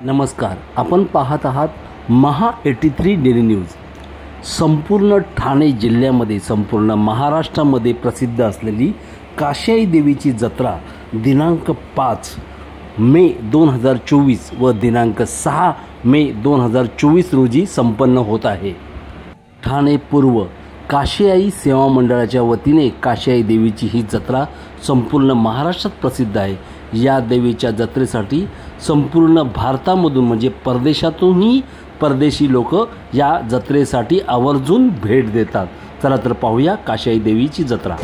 नमस्कार, आपण पाहत आहात महा 83 डेली न्यूज। संपूर्ण ठाणे जिल्ह्यामध्ये संपूर्ण महाराष्ट्रामध्ये प्रसिद्ध असलेली काशीई देवीची जत्रा दिनांक 5 मे 2024 व दिनांक 6 मे 2024 रोजी संपन्न होत आहे। ठाणे पूर्व काशीई सेवा मंडळाच्या वतीने काशीई देवीची ही जत्रा संपूर्ण महाराष्ट्रात प्रसिद्ध आहे। या देवीच्या जत्रेसाठी संपूर्ण भारतामधून म्हणजे परदेशातूनही परदेशी लोक या जत्रेसाठी आवर्जून भेट देतात। चला तर पाहूया काशीई देवीची जत्रा।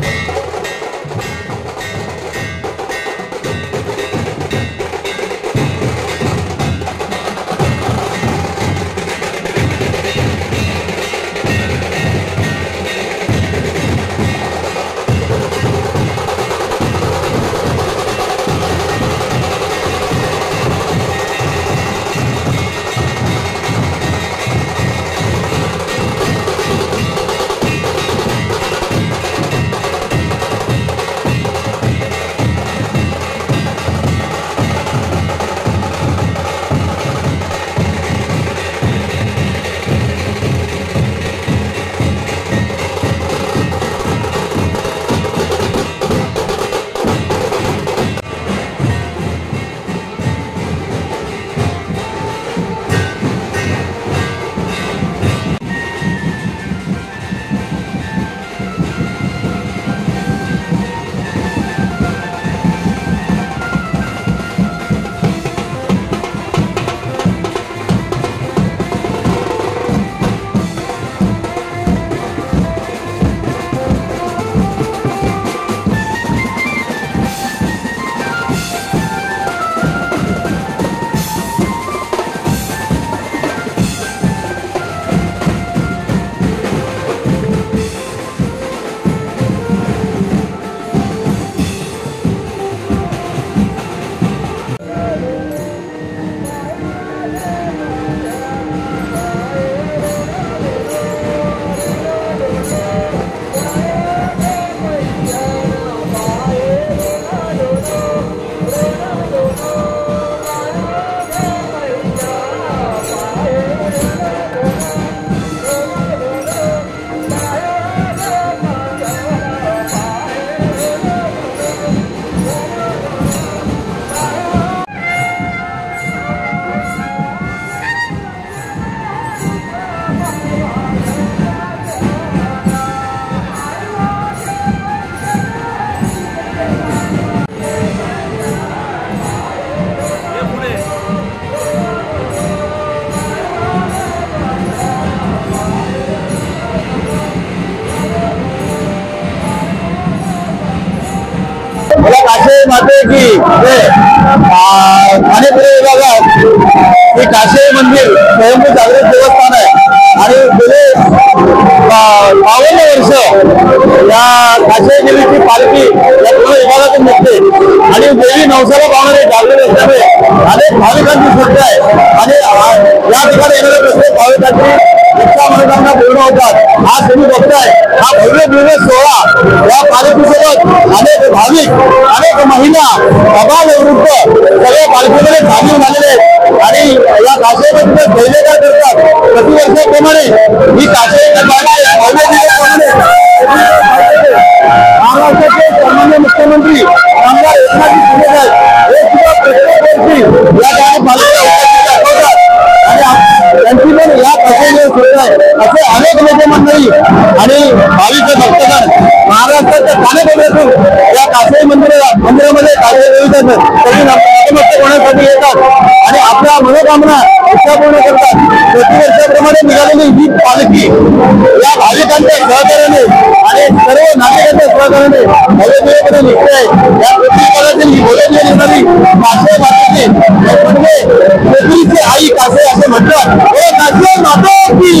काशीई माते की ठाणे विभागात हे काशीई मंदिर स्वयंभू जागृत देवस्थान आहे आणि गेले 52 वर्ष या काशीई देवीची पालखी या पूर्ण विभागातून निघते आणि देवी नवसाला पावणारे जागृत असल्यामुळे अनेक भाविकांची संख्या आहे आणि या ठिकाणी येणारे प्रत्येक भाविकांची इच्छा मनोकामना पूर्ण होतात। आज तुम्ही बघताय हा भव्य दिव्य सोहळा या पालखीसोबत अनेक भाविक अनेक महिला अभाववृद्ध सगळे पालखीमध्ये सामील झालेले आणि या काशीईमध्ये जयजयकार करतात। प्रतिवर्षाप्रमाणे ही काशीई भव्य दिव्यप्रमाणे महाराष्ट्राचे सन्माननीय मुख्यमंत्री आमदार एकनाथ शिंदे साहेब हे सुद्धा प्रत्येक वर्षी या ठिकाणी पालखी दाखवतात आणि त्यांची पण या काशीईमध्ये सुरू आहे। असे अनेक लोक मंडळी आणि भाविक भक्तगण महाराष्ट्राच्या कानाकोपऱ्यातून या काशीई मंदिरामध्ये काशीई देवीचं नतमस्तक होण्यासाठी येतात आणि आपल्या मनोकामना इच्छा पूर्ण करतात। प्रतिवर्षाप्रमाणे निघालेली ही पालखी या भाविकांच्या सहकार्याने आणि सर्व नागरिकांच्या सहकार्याने भव्यतेमध्ये निघते आहे। या पृथ्वीतलातील ही भव्यतेने निघणारी काशीई मातेची म्हणजे पृथ्वीची आई काशीई असे म्हणतात। काशीई माता की